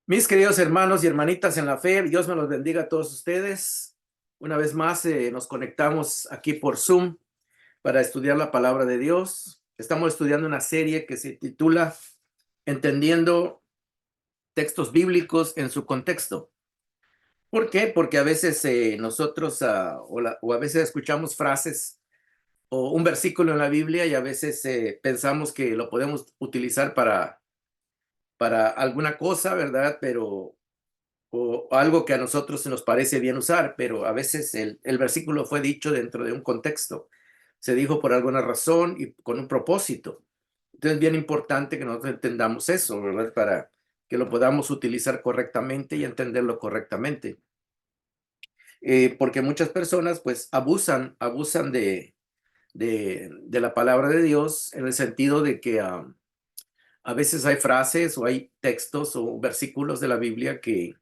Mis queridos hermanos y hermanitas en la fe, Dios me los bendiga a todos ustedes. Una vez más nos conectamos aquí por Zoom para estudiar la palabra de Dios. Estamos estudiando una serie que se titula Entendiendo textos bíblicos en su contexto. ¿Por qué? Porque a veces nosotros o a veces escuchamos frases o un versículo en la Biblia y a veces pensamos que lo podemos utilizar para alguna cosa, ¿verdad? Pero o algo que a nosotros se nos parece bien usar, pero a veces el versículo fue dicho dentro de un contexto. Se dijo por alguna razón y con un propósito. Entonces es bien importante que nosotros entendamos eso, ¿verdad? Para que lo podamos utilizar correctamente y entenderlo correctamente. Porque muchas personas pues abusan de la palabra de Dios en el sentido de que a veces hay frases o hay textos o versículos de la Biblia que,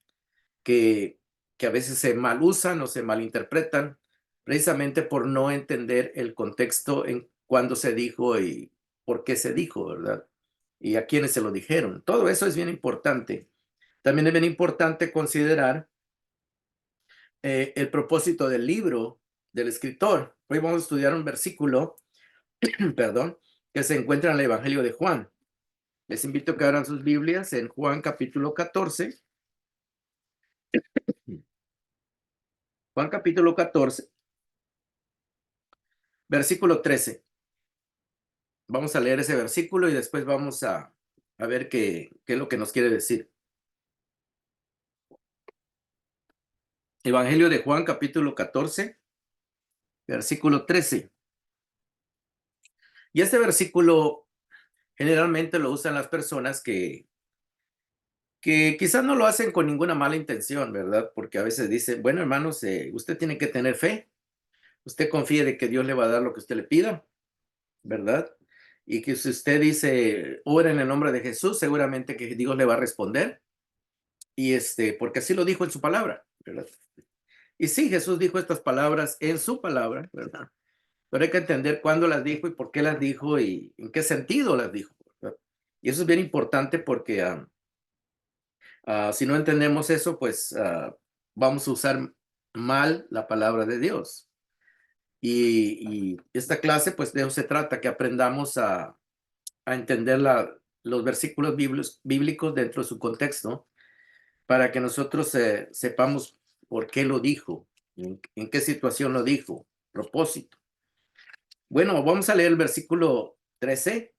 que a veces se mal usan o se malinterpretan precisamente por no entender el contexto en cuándo se dijo y por qué se dijo, ¿verdad? Y a quiénes se lo dijeron. Todo eso es bien importante. También es bien importante considerar el propósito del libro del escritor. Hoy vamos a estudiar un versículo, perdón, que se encuentra en el Evangelio de Juan. Les invito a que abran sus Biblias en Juan capítulo 14. Juan capítulo 14, versículo 13. Vamos a leer ese versículo y después vamos a ver qué es lo que nos quiere decir. Evangelio de Juan, capítulo 14, versículo 13. Y este versículo generalmente lo usan las personas que quizás no lo hacen con ninguna mala intención, ¿verdad? Porque a veces dicen, bueno, hermanos, usted tiene que tener fe, usted confíe de que Dios le va a dar lo que usted le pida, ¿verdad? Y que si usted dice, ora en el nombre de Jesús, seguramente que Dios le va a responder. Y porque así lo dijo en su palabra, ¿verdad? Y sí, Jesús dijo estas palabras en su palabra, ¿verdad? Pero hay que entender cuándo las dijo y por qué las dijo y en qué sentido las dijo, ¿verdad? Y eso es bien importante porque si no entendemos eso, pues vamos a usar mal la palabra de Dios. Y esta clase, pues de eso se trata, que aprendamos a entender los versículos bíblicos dentro de su contexto para que nosotros sepamos por qué lo dijo, en qué situación lo dijo, propósito. Bueno, vamos a leer el versículo 13.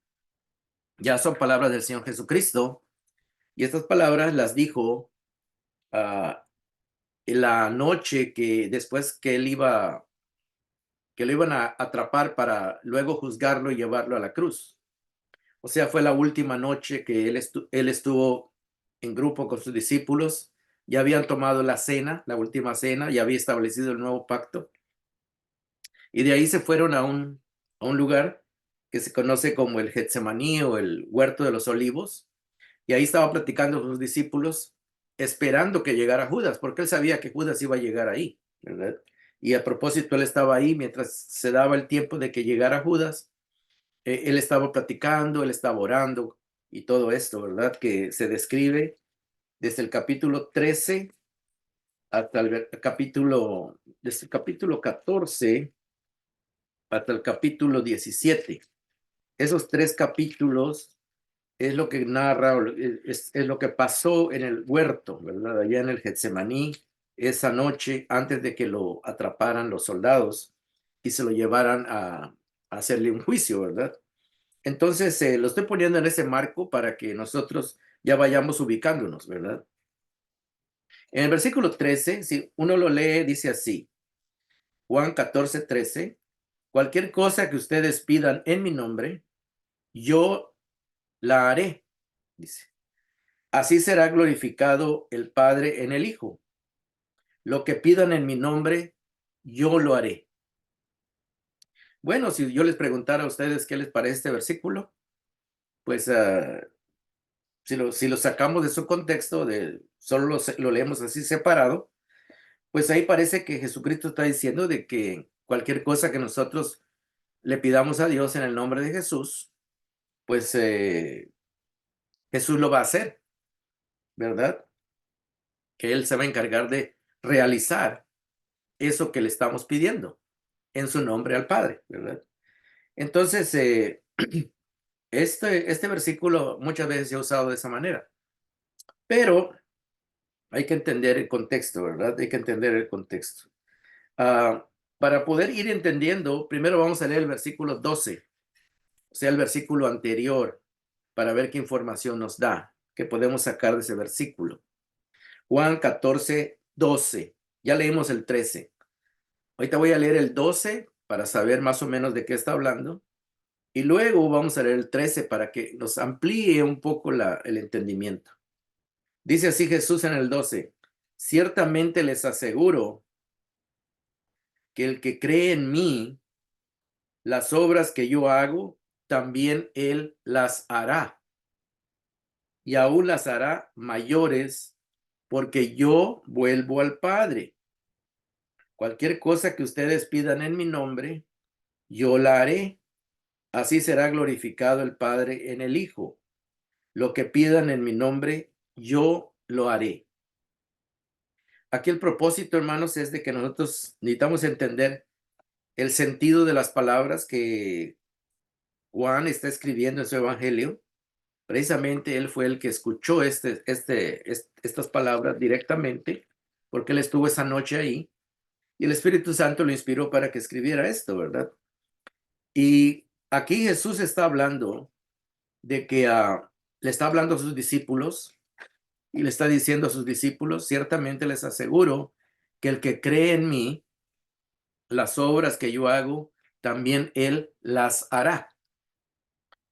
Ya son palabras del Señor Jesucristo. Y estas palabras las dijo en la noche que después que lo iban a atrapar para luego juzgarlo y llevarlo a la cruz. O sea, fue la última noche que él estuvo en grupo con sus discípulos. Ya habían tomado la cena, la última cena, ya había establecido el nuevo pacto. Y de ahí se fueron a un lugar que se conoce como el Getsemaní o el Huerto de los Olivos. Y ahí estaba platicando con sus discípulos, esperando que llegara Judas, porque él sabía que Judas iba a llegar ahí, ¿verdad? Y a propósito, él estaba ahí mientras se daba el tiempo de que llegara Judas. Él estaba platicando, él estaba orando y todo esto, ¿verdad? Que se describe desde el capítulo 13 hasta desde el capítulo 14 hasta el capítulo 17. Esos tres capítulos es lo que narra, es lo que pasó en el huerto, ¿verdad? Allá en el Getsemaní, esa noche antes de que lo atraparan los soldados y se lo llevaran a hacerle un juicio, ¿verdad? Entonces, lo estoy poniendo en ese marco para que nosotros ya vayamos ubicándonos, ¿verdad? En el versículo 13, si uno lo lee, dice así, Juan 14, 13, cualquier cosa que ustedes pidan en mi nombre, yo la haré, dice. Así será glorificado el Padre en el Hijo. Lo que pidan en mi nombre, yo lo haré. Bueno, si yo les preguntara a ustedes qué les parece este versículo, pues si lo sacamos de su contexto, solo lo leemos así separado, pues ahí parece que Jesucristo está diciendo de que cualquier cosa que nosotros le pidamos a Dios en el nombre de Jesús, pues Jesús lo va a hacer, ¿verdad? que Él se va a encargar de realizar eso que le estamos pidiendo en su nombre al Padre, ¿verdad? Entonces, este versículo muchas veces se ha usado de esa manera, pero hay que entender el contexto, ¿verdad? Hay que entender el contexto. Ah, para poder ir entendiendo, primero vamos a leer el versículo 12, o sea, el versículo anterior, para ver qué información nos da, que podemos sacar de ese versículo. Juan 14:12. Ya leímos el 13. Ahorita voy a leer el 12 para saber más o menos de qué está hablando. Y luego vamos a leer el 13 para que nos amplíe un poco el entendimiento. Dice así Jesús en el 12: ciertamente les aseguro que el que cree en mí, las obras que yo hago, también él las hará. Y aún las hará mayores, porque yo vuelvo al Padre. Cualquier cosa que ustedes pidan en mi nombre, yo la haré. Así será glorificado el Padre en el Hijo. Lo que pidan en mi nombre, yo lo haré. Aquí el propósito, hermanos, es de que nosotros necesitamos entender el sentido de las palabras que Juan está escribiendo en su evangelio. Precisamente él fue el que escuchó estas palabras directamente, porque él estuvo esa noche ahí y el Espíritu Santo lo inspiró para que escribiera esto, ¿verdad? Y aquí Jesús está hablando de que le está hablando a sus discípulos y le está diciendo a sus discípulos: ciertamente les aseguro que el que cree en mí, las obras que yo hago, también él las hará.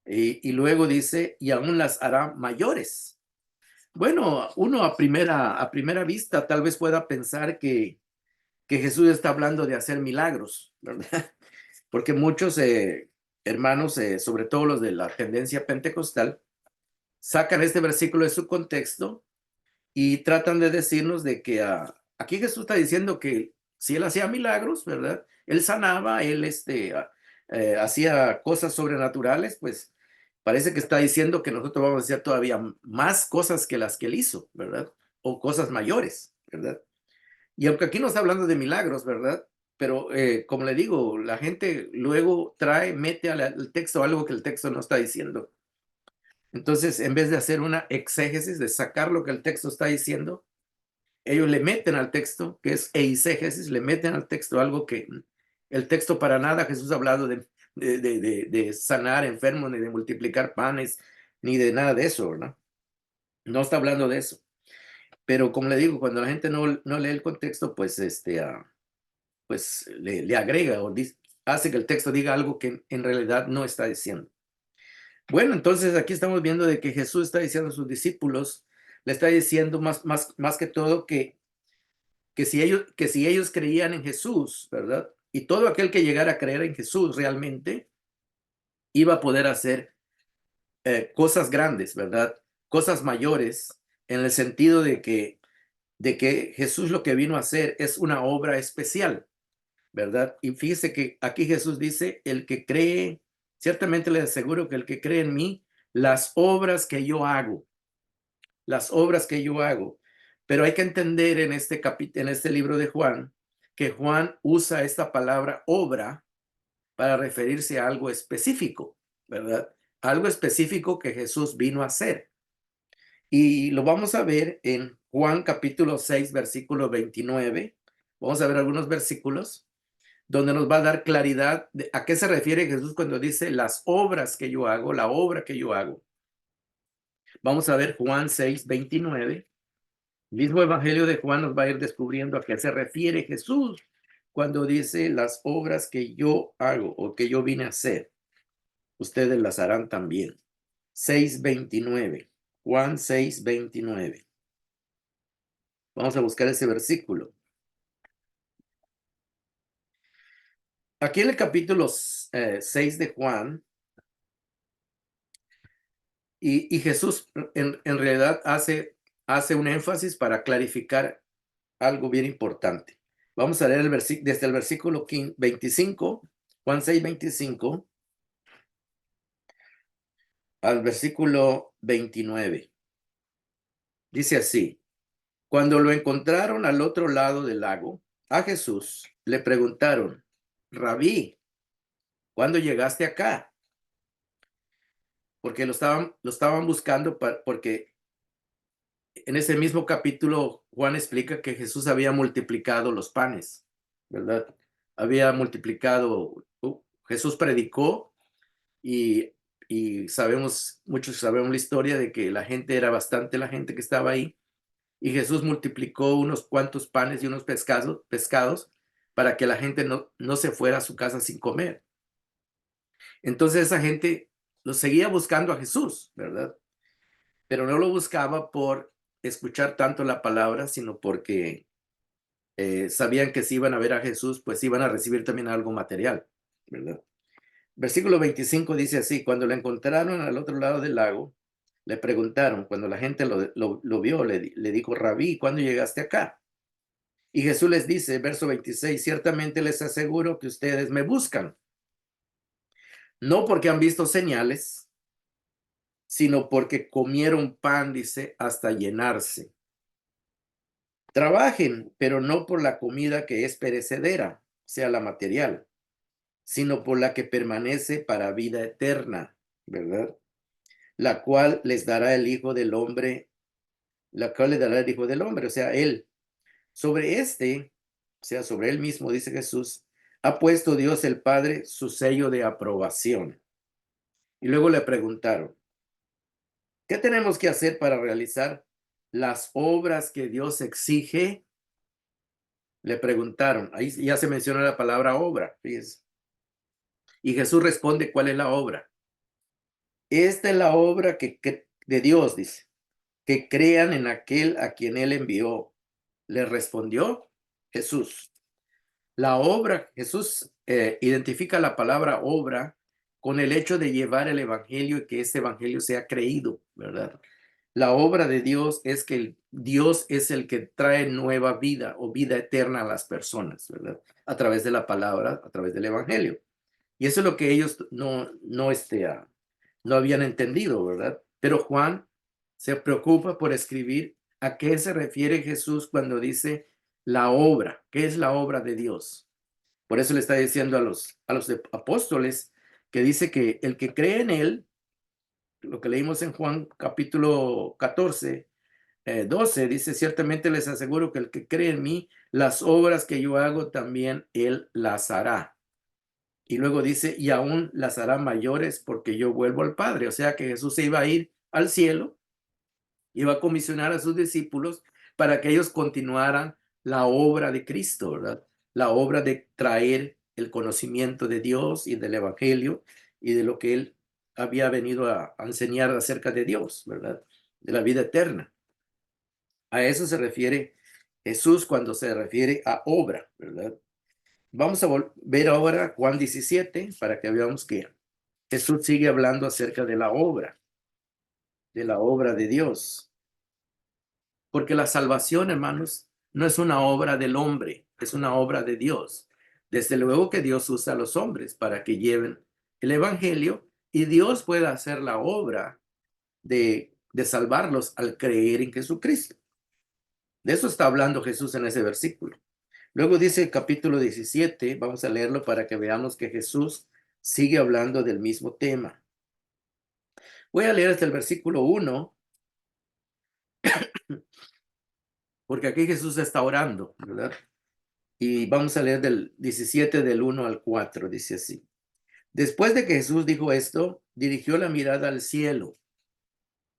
Y luego dice, y aún las hará mayores. Bueno, uno a primera vista tal vez pueda pensar que Jesús está hablando de hacer milagros, ¿verdad? Porque muchos hermanos, sobre todo los de la tendencia pentecostal, sacan este versículo de su contexto y tratan de decirnos de que aquí Jesús está diciendo que si él hacía milagros, ¿verdad? Él sanaba, él hacía cosas sobrenaturales, pues parece que está diciendo que nosotros vamos a hacer todavía más cosas que las que él hizo, ¿verdad? O cosas mayores, ¿verdad? Y aunque aquí no está hablando de milagros, ¿verdad? Pero como le digo, la gente luego mete al texto algo que el texto no está diciendo. Entonces, en vez de hacer una exégesis, de sacar lo que el texto está diciendo, ellos le meten al texto, que es eisegesis, le meten al texto algo que el texto para nada Jesús ha hablado de sanar enfermos, ni de multiplicar panes, ni de nada de eso, ¿no? No está hablando de eso. Pero como le digo, cuando la gente no lee el contexto, pues, pues le agrega o hace que el texto diga algo que en realidad no está diciendo. Bueno, entonces aquí estamos viendo de que Jesús está diciendo a sus discípulos, le está diciendo más que todo que si ellos creían en Jesús, ¿verdad? Y todo aquel que llegara a creer en Jesús realmente iba a poder hacer cosas grandes, ¿verdad? Cosas mayores, en el sentido de que Jesús lo que vino a hacer es una obra especial, ¿verdad? Y fíjese que aquí Jesús dice, el que cree, ciertamente le aseguro que el que cree en mí, las obras que yo hago, las obras que yo hago. Pero hay que entender en este libro de Juan, que Juan usa esta palabra obra para referirse a algo específico, ¿verdad? Algo específico que Jesús vino a hacer. Y lo vamos a ver en Juan capítulo 6, versículo 29. Vamos a ver algunos versículos donde nos va a dar claridad de a qué se refiere Jesús cuando dice las obras que yo hago, la obra que yo hago. Vamos a ver Juan 6, 29. El mismo evangelio de Juan nos va a ir descubriendo a qué se refiere Jesús cuando dice las obras que yo hago o que yo vine a hacer. Ustedes las harán también. 6:29. Juan 6:29. Vamos a buscar ese versículo. Aquí en el capítulo 6 de Juan, y Jesús en realidad hace un énfasis para clarificar algo bien importante. Vamos a leer desde el versículo 25, Juan 6:25, al versículo 29. Dice así: Cuando lo encontraron al otro lado del lago, a Jesús le preguntaron: Rabí, ¿cuándo llegaste acá? Porque lo estaban buscando porque en ese mismo capítulo Juan explica que Jesús había multiplicado los panes, ¿verdad? Había multiplicado, Jesús predicó y, muchos sabemos la historia de que la gente era bastante, la gente que estaba ahí, y Jesús multiplicó unos cuantos panes y unos pescados para que la gente no se fuera a su casa sin comer. Entonces esa gente lo seguía buscando a Jesús, ¿verdad? Pero no lo buscaba por escuchar tanto la palabra, sino porque sabían que si iban a ver a Jesús, pues iban a recibir también algo material, ¿verdad? Versículo 25 dice así: cuando lo encontraron al otro lado del lago, le preguntaron, cuando la gente lo vio, le dijo: Rabí, ¿cuándo llegaste acá? Y Jesús les dice, verso 26, ciertamente les aseguro que ustedes me buscan, no porque han visto señales, sino porque comieron pan, dice, hasta llenarse. Trabajen, pero no por la comida que es perecedera, sea la material, sino por la que permanece para vida eterna, ¿verdad? La cual les dará el Hijo del Hombre, la cual le dará el Hijo del Hombre, o sea, él. Sobre o sea, sobre él mismo, dice Jesús, ha puesto Dios el Padre su sello de aprobación. Y luego le preguntaron: ¿qué tenemos que hacer para realizar las obras que Dios exige? Le preguntaron. Ahí ya se menciona la palabra obra, fíjense. Y Jesús responde: ¿cuál es la obra? Esta es la obra de Dios, dice, que crean en aquel a quien él envió. Le respondió Jesús. La obra, Jesús identifica la palabra obra con el hecho de llevar el evangelio y que ese evangelio sea creído, ¿verdad? La obra de Dios es que Dios es el que trae nueva vida o vida eterna a las personas, ¿verdad? A través de la palabra, a través del evangelio. Y eso es lo que ellos no habían entendido, ¿verdad? Pero Juan se preocupa por escribir a qué se refiere Jesús cuando dice la obra, qué es la obra de Dios. Por eso le está diciendo a los apóstoles que dice que el que cree en él, lo que leímos en Juan capítulo 14, 12, dice: ciertamente les aseguro que el que cree en mí, las obras que yo hago también él las hará. Y luego dice: y aún las hará mayores porque yo vuelvo al Padre. O sea que Jesús se iba a ir al cielo, iba a comisionar a sus discípulos para que ellos continuaran la obra de Cristo, ¿verdad? La obra de traer el conocimiento de Dios y del Evangelio y de lo que él había venido a enseñar acerca de Dios, ¿verdad? De la vida eterna. A eso se refiere Jesús cuando se refiere a obra, ¿verdad? Vamos a ver ahora Juan 17 para que veamos que Jesús sigue hablando acerca de la obra de Dios. Porque la salvación, hermanos, no es una obra del hombre, es una obra de Dios. Desde luego que Dios usa a los hombres para que lleven el evangelio y Dios pueda hacer la obra de salvarlos al creer en Jesucristo. De eso está hablando Jesús en ese versículo. Luego dice el capítulo 17, vamos a leerlo para que veamos que Jesús sigue hablando del mismo tema. Voy a leer hasta el versículo 1, porque aquí Jesús está orando, ¿verdad? Y vamos a leer del 17 del 1 al 4, dice así. Después de que Jesús dijo esto, dirigió la mirada al cielo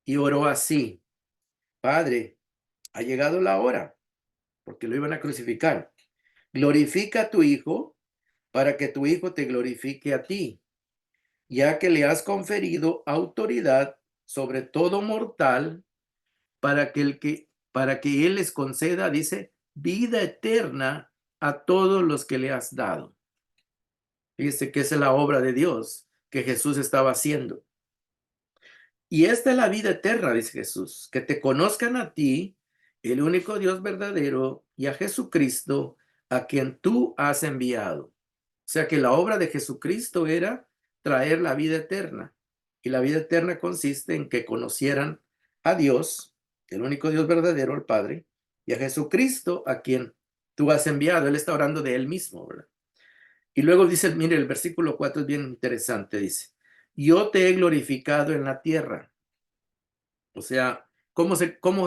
y oró así: Padre, ha llegado la hora, porque lo iban a crucificar. Glorifica a tu Hijo para que tu Hijo te glorifique a ti, ya que le has conferido autoridad sobre todo mortal, para que Él les conceda, dice, vida eterna a todos los que le has dado. Fíjese que esa es la obra de Dios que Jesús estaba haciendo. Y esta es la vida eterna, dice Jesús: que te conozcan a ti, el único Dios verdadero, y a Jesucristo, a quien tú has enviado. O sea que la obra de Jesucristo era traer la vida eterna. Y la vida eterna consiste en que conocieran a Dios, el único Dios verdadero, el Padre, y a Jesucristo a quien tú has enviado. Él está orando de él mismo, ¿verdad? Y luego dice, mire, el versículo 4 es bien interesante, dice, yo te he glorificado en la tierra. O sea, ¿cómo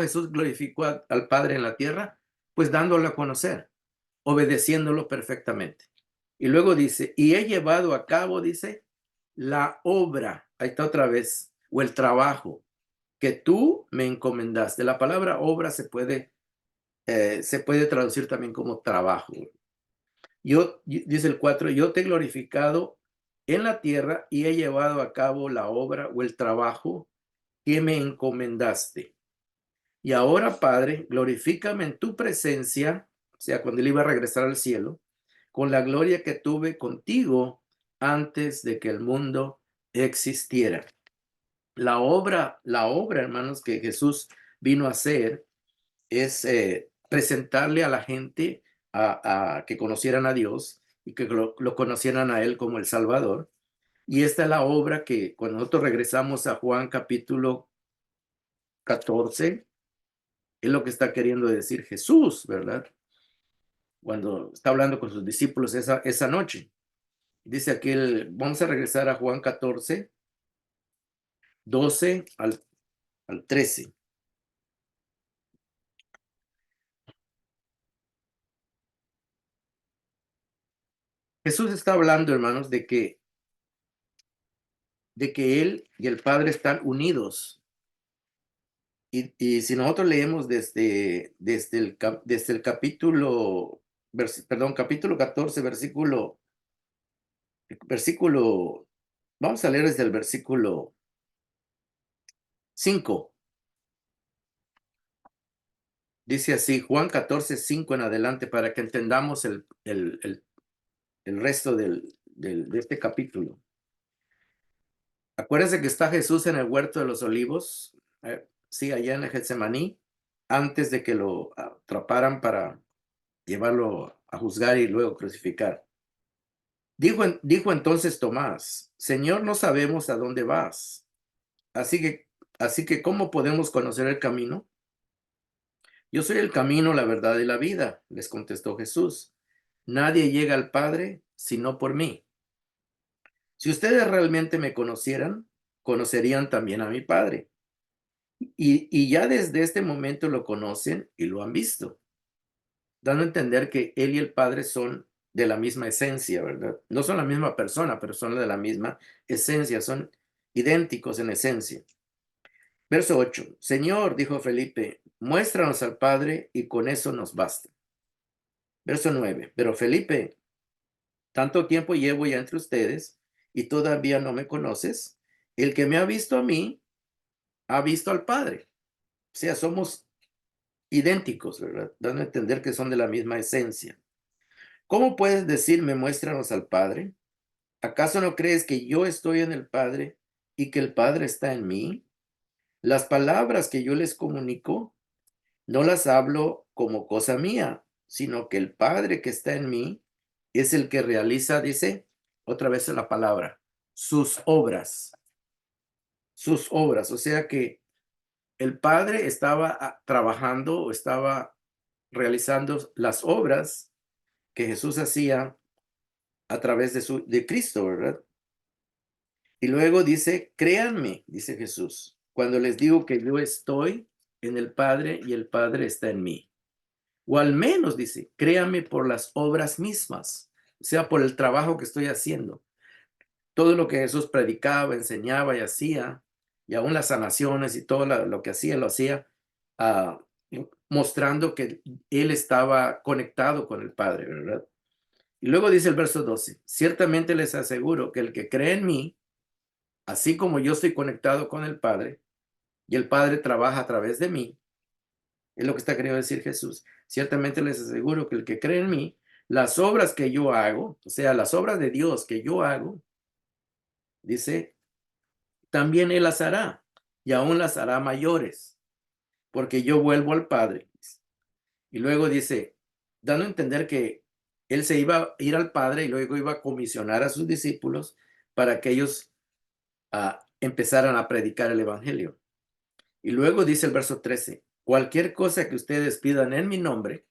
Jesús glorificó al Padre en la tierra? Pues dándolo a conocer, obedeciéndolo perfectamente. Y luego dice, y he llevado a cabo, dice, la obra, ahí está otra vez, o el trabajo que tú me encomendaste. La palabra obra se puede traducir también como trabajo. Dice el 4, yo te he glorificado en la tierra y he llevado a cabo la obra o el trabajo que me encomendaste. Y ahora, Padre, glorifícame en tu presencia, o sea, cuando él iba a regresar al cielo, con la gloria que tuve contigo antes de que el mundo existiera. La obra, hermanos, que Jesús vino a hacer es presentarle a la gente a que conocieran a Dios y que lo conocieran a Él como el Salvador. Y esta es la obra que cuando nosotros regresamos a Juan capítulo 14, es lo que está queriendo decir Jesús, ¿verdad? Cuando está hablando con sus discípulos esa noche. Dice aquí, vamos a regresar a Juan 14, 12 al 13. Jesús está hablando, hermanos, de que Él y el Padre están unidos. Y si nosotros leemos desde el capítulo, perdón, capítulo 14, versículo, vamos a leer desde el versículo 5. Dice así, Juan 14, 5 en adelante, para que entendamos el resto de este capítulo. Acuérdense que está Jesús en el huerto de los olivos, sí, allá en el Getsemaní, antes de que lo atraparan para llevarlo a juzgar y luego crucificar. Dijo entonces Tomás, Señor, no sabemos a dónde vas. Así que, ¿cómo podemos conocer el camino? Yo soy el camino, la verdad y la vida, les contestó Jesús. Nadie llega al Padre sino por mí. Si ustedes realmente me conocieran, conocerían también a mi Padre. Y ya desde este momento lo conocen y lo han visto, dando a entender que Él y el Padre son de la misma esencia, ¿verdad? No son la misma persona, pero son de la misma esencia, son idénticos en esencia. Verso 8. Señor, dijo Felipe, muéstranos al Padre y con eso nos basta. Verso 9. Pero Felipe, tanto tiempo llevo ya entre ustedes y todavía no me conoces. El que me ha visto a mí, ha visto al Padre. O sea, somos idénticos, ¿verdad? Dando a entender que son de la misma esencia. ¿Cómo puedes decirme, muéstranos al Padre? ¿Acaso no crees que yo estoy en el Padre y que el Padre está en mí? Las palabras que yo les comunico no las hablo como cosa mía, sino que el Padre que está en mí es el que realiza, dice, otra vez la palabra, sus obras, sus obras. O sea que el Padre estaba trabajando o estaba realizando las obras que Jesús hacía a través de Cristo, ¿verdad? Y luego dice, créanme, dice Jesús, cuando les digo que yo estoy en el Padre y el Padre está en mí. O al menos, dice, créanme por las obras mismas, o sea, por el trabajo que estoy haciendo. Todo lo que Jesús predicaba, enseñaba y hacía, y aún las sanaciones y todo lo que hacía, lo hacía ah, mostrando que él estaba conectado con el Padre, ¿verdad? Y luego dice el verso 12, ciertamente les aseguro que el que cree en mí, así como yo estoy conectado con el Padre y el Padre trabaja a través de mí, es lo que está queriendo decir Jesús. Ciertamente les aseguro que el que cree en mí, las obras que yo hago, o sea, las obras de Dios que yo hago, dice, también Él las hará y aún las hará mayores, porque yo vuelvo al Padre. Y luego dice, dando a entender que Él se iba a ir al Padre y luego iba a comisionar a sus discípulos para que ellos empezaran a predicar el Evangelio. Y luego dice el verso 13, cualquier cosa que ustedes pidan en mi nombre,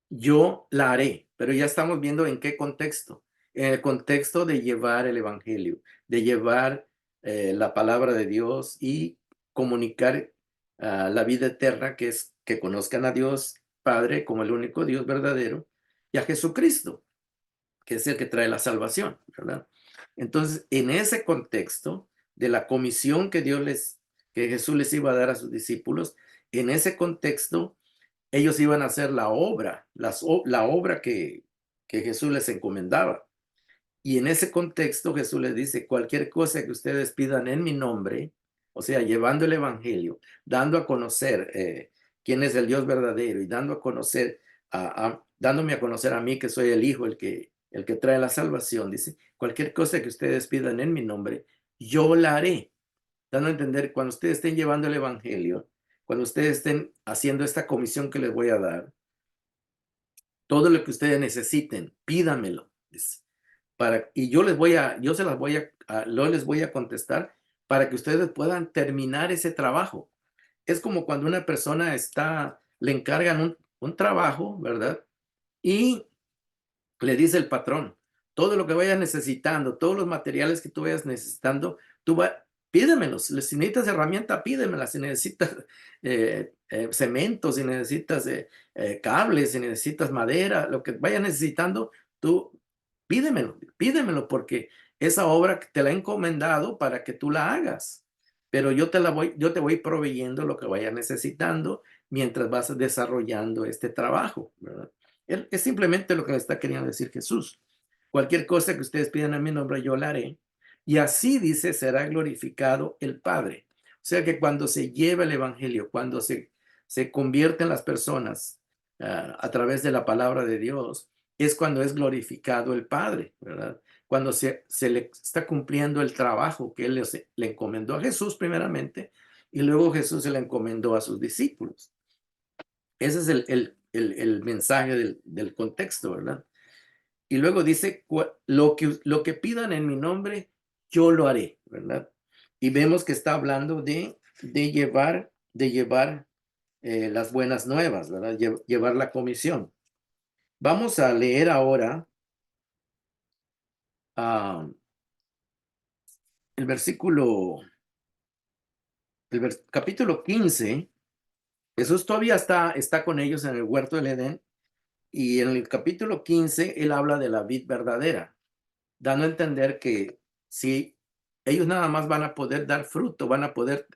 yo la haré. Pero ya estamos viendo en qué contexto. En el contexto de llevar el evangelio, de llevar la palabra de Dios y comunicar la vida eterna, que es que conozcan a Dios Padre como el único Dios verdadero y a Jesucristo, que es el que trae la salvación, ¿verdad? Entonces, en ese contexto de la comisión que Jesús les iba a dar a sus discípulos, en ese contexto, ellos iban a hacer la obra, la obra que Jesús les encomendaba. Y en ese contexto Jesús les dice, cualquier cosa que ustedes pidan en mi nombre, o sea, llevando el evangelio, dando a conocer quién es el Dios verdadero y dando a conocer, dándome a conocer a mí que soy el Hijo, el que trae la salvación, dice, cualquier cosa que ustedes pidan en mi nombre, yo la haré. Dando a entender, cuando ustedes estén llevando el evangelio, cuando ustedes estén haciendo esta comisión que les voy a dar, todo lo que ustedes necesiten, pídamelo, dice, y yo se las voy les voy a contestar para que ustedes puedan terminar ese trabajo. Es como cuando una persona le encargan un trabajo, ¿verdad? Y le dice el patrón, todo lo que vayas necesitando, todos los materiales que tú vayas necesitando, pídemelos. Si necesitas herramienta, pídemelas. Si necesitas cemento, si necesitas cables, si necesitas madera, lo que vayas necesitando, tú pídemelo, porque esa obra te la he encomendado para que tú la hagas. Pero yo te voy proveyendo lo que vayas necesitando mientras vas desarrollando este trabajo, ¿verdad? Es simplemente lo que le está queriendo decir Jesús. Cualquier cosa que ustedes pidan en mi nombre, yo la haré. Y así dice, será glorificado el Padre. O sea que cuando se lleva el Evangelio, cuando se convierten las personas a través de la palabra de Dios, es cuando es glorificado el Padre, ¿verdad? Cuando se le está cumpliendo el trabajo que Él le encomendó a Jesús primeramente, y luego Jesús se le encomendó a sus discípulos. Ese es el mensaje del contexto, ¿verdad? Y luego dice, lo que pidan en mi nombre, yo lo haré, ¿verdad? Y vemos que está hablando de llevar las buenas nuevas, ¿verdad? Llevar la comisión. Vamos a leer ahora ah, el versículo, capítulo 15. Jesús todavía está con ellos en el huerto del Edén. Y en el capítulo 15, él habla de la vid verdadera, dando a entender que si ellos nada más van a poder dar fruto, van a poder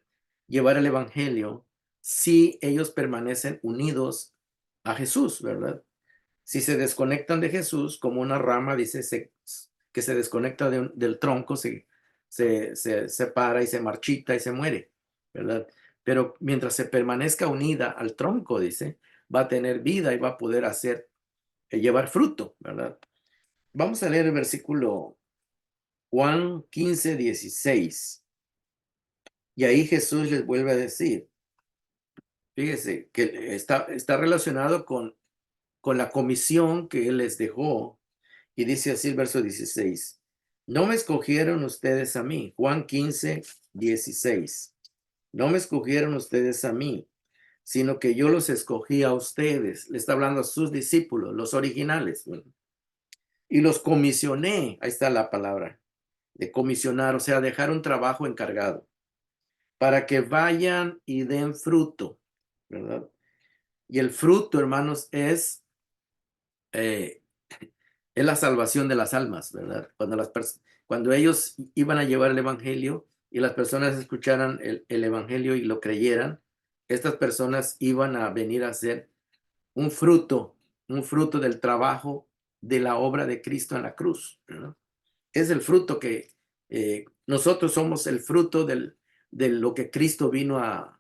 llevar el evangelio, si ellos permanecen unidos a Jesús, ¿verdad? Si se desconectan de Jesús, como una rama, dice que se desconecta del tronco, se separa y se marchita y se muere, ¿verdad? Pero mientras se permanezca unida al tronco, dice, va a tener vida y va a poder llevar fruto, ¿verdad? Vamos a leer el versículo Juan 15:16. Y ahí Jesús les vuelve a decir, fíjese que está relacionado con la comisión que Él les dejó. Y dice así el verso 16, no me escogieron ustedes a mí. Juan 15:16. No me escogieron ustedes a mí, sino que yo los escogí a ustedes. Le está hablando a sus discípulos, los originales, ¿verdad? Y los comisioné. Ahí está la palabra de comisionar, o sea, dejar un trabajo encargado para que vayan y den fruto, ¿verdad? Y el fruto, hermanos, eh, es la salvación de las almas, ¿verdad? Cuando ellos iban a llevar el evangelio y las personas escucharan el evangelio y lo creyeran, estas personas iban a venir a ser un fruto del trabajo de la obra de Cristo en la cruz, ¿verdad? Es el fruto que nosotros somos el fruto de lo que Cristo vino a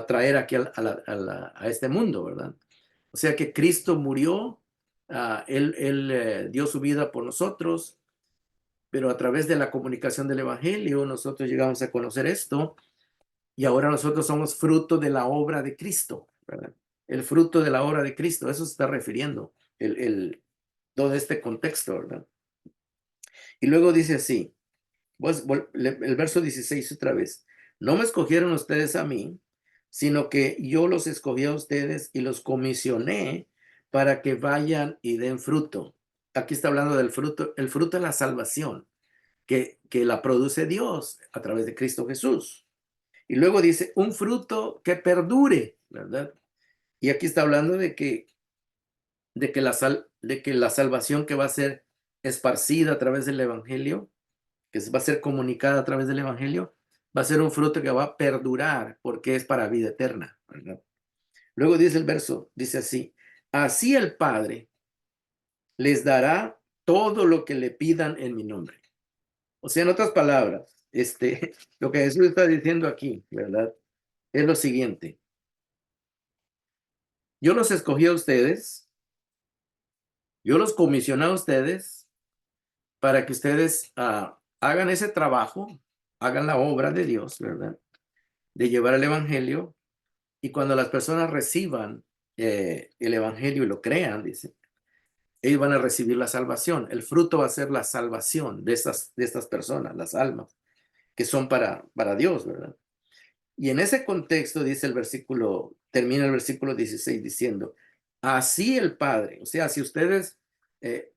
traer aquí a este mundo, ¿verdad? O sea que Cristo murió, él dio su vida por nosotros, pero a través de la comunicación del Evangelio nosotros llegamos a conocer esto y ahora nosotros somos fruto de la obra de Cristo, ¿verdad? El fruto de la obra de Cristo, eso se está refiriendo todo este contexto, ¿verdad? Y luego dice así, el verso 16 otra vez, no me escogieron ustedes a mí, sino que yo los escogí a ustedes y los comisioné para que vayan y den fruto. Aquí está hablando del fruto, el fruto de la salvación, que la produce Dios a través de Cristo Jesús. Y luego dice, un fruto que perdure, ¿verdad? Y aquí está hablando de que la salvación que va a ser esparcida a través del evangelio, que va a ser comunicada a través del evangelio, va a ser un fruto que va a perdurar porque es para vida eterna, ¿verdad? Luego dice el verso, dice así, así el Padre les dará todo lo que le pidan en mi nombre. O sea, en otras palabras, lo que Jesús está diciendo aquí, ¿verdad? Es lo siguiente. Yo los escogí a ustedes, yo los comisioné a ustedes para que ustedes hagan ese trabajo, hagan la obra de Dios, ¿verdad? De llevar el evangelio. Y cuando las personas reciban el evangelio y lo crean, dice, ellos van a recibir la salvación. El fruto va a ser la salvación de estas personas, las almas, que son para Dios, ¿verdad? Y en ese contexto dice el versículo, termina el versículo 16 diciendo, así el Padre, o sea, si ustedes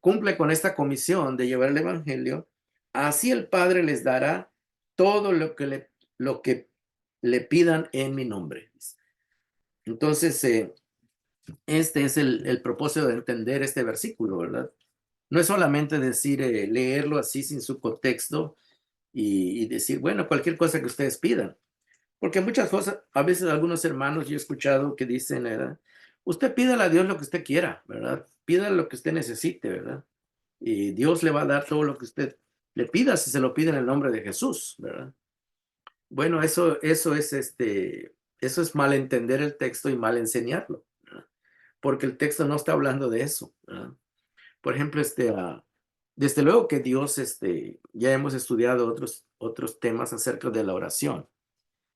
cumplen con esta comisión de llevar el evangelio, así el Padre les dará todo lo que le pidan en mi nombre. Entonces, este es el propósito de entender este versículo, ¿verdad? No es solamente decir, leerlo así sin su contexto y decir, bueno, cualquier cosa que ustedes pidan. Porque muchas cosas, a veces algunos hermanos yo he escuchado que dicen, ¿verdad? Usted pídale a Dios lo que usted quiera, ¿verdad? Pídale lo que usted necesite, ¿verdad? Y Dios le va a dar todo lo que usted le pida si se lo pide en el nombre de Jesús, ¿verdad? Bueno, eso es mal entender el texto y mal enseñarlo, ¿verdad? Porque el texto no está hablando de eso, ¿verdad? Por ejemplo, desde luego que Dios, ya hemos estudiado otros temas acerca de la oración.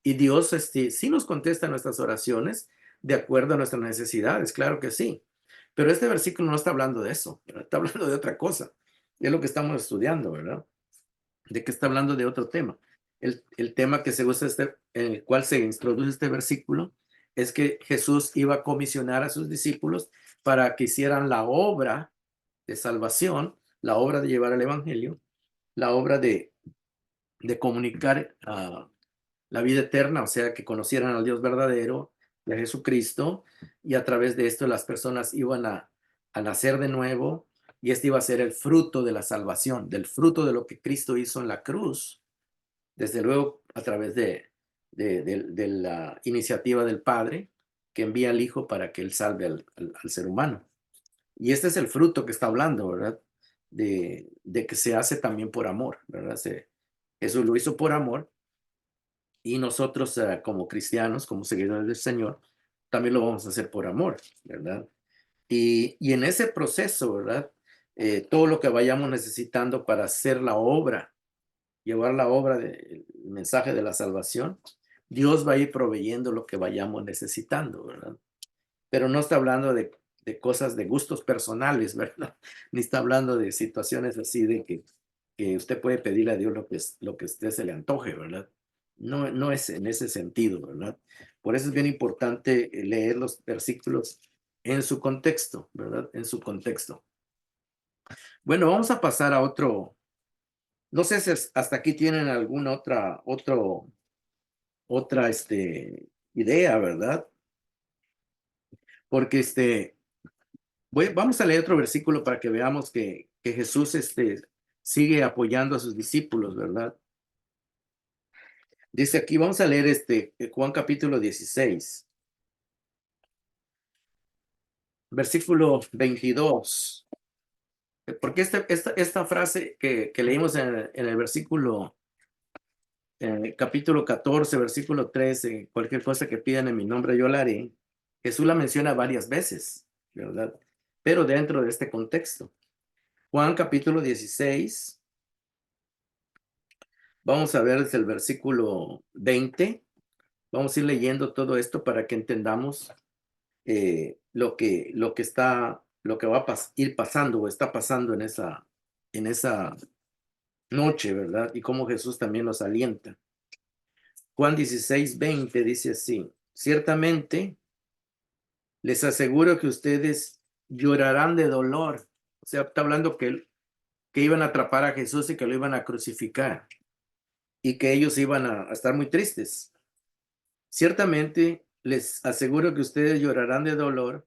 Y Dios, sí nos contesta nuestras oraciones de acuerdo a nuestras necesidades, claro que sí. Pero este versículo no está hablando de eso, ¿verdad? Está hablando de otra cosa. Es lo que estamos estudiando, ¿verdad? De que está hablando de otro tema. El tema que se usa, en el cual se introduce este versículo, es que Jesús iba a comisionar a sus discípulos para que hicieran la obra de salvación, la obra de llevar el evangelio, la obra de comunicar la vida eterna, o sea, que conocieran al Dios verdadero, de Jesucristo, y a través de esto las personas iban a nacer de nuevo, y este iba a ser el fruto de la salvación, del fruto de lo que Cristo hizo en la cruz, desde luego a través de la iniciativa del Padre, que envía al Hijo para que Él salve al ser humano. Y este es el fruto que está hablando, ¿verdad? De que se hace también por amor, ¿verdad? Jesús lo hizo por amor y nosotros como cristianos, como seguidores del Señor, también lo vamos a hacer por amor, ¿verdad? Y en ese proceso, ¿verdad? Todo lo que vayamos necesitando para hacer la obra, llevar la obra del mensaje de la salvación, Dios va a ir proveyendo lo que vayamos necesitando, ¿verdad? Pero no está hablando de cosas de gustos personales, ¿verdad? Ni está hablando de situaciones así de que usted puede pedirle a Dios lo que a usted se le antoje, ¿verdad? No, no es en ese sentido, ¿verdad? Por eso es bien importante leer los versículos en su contexto, ¿verdad? En su contexto. Bueno, vamos a pasar a otro. No sé si hasta aquí tienen alguna otra, idea, ¿verdad? Porque vamos a leer otro versículo para que veamos que Jesús sigue apoyando a sus discípulos, ¿verdad? Dice aquí, vamos a leer Juan capítulo 16, versículo 22. Porque esta frase que leímos en el versículo, en el capítulo 14, versículo 13, cualquier cosa que pidan en mi nombre yo la haré, Jesús la menciona varias veces, ¿verdad? Pero dentro de este contexto. Juan capítulo 16. Vamos a ver desde el versículo 20. Vamos a ir leyendo todo esto para que entendamos lo que va a ir pasando o está pasando en esa noche, ¿verdad? Y cómo Jesús también nos alienta. Juan 16, 20 dice así. ciertamente les aseguro que ustedes llorarán de dolor. O sea, está hablando que iban a atrapar a Jesús y que lo iban a crucificar y que ellos iban a estar muy tristes. Ciertamente les aseguro que ustedes llorarán de dolor,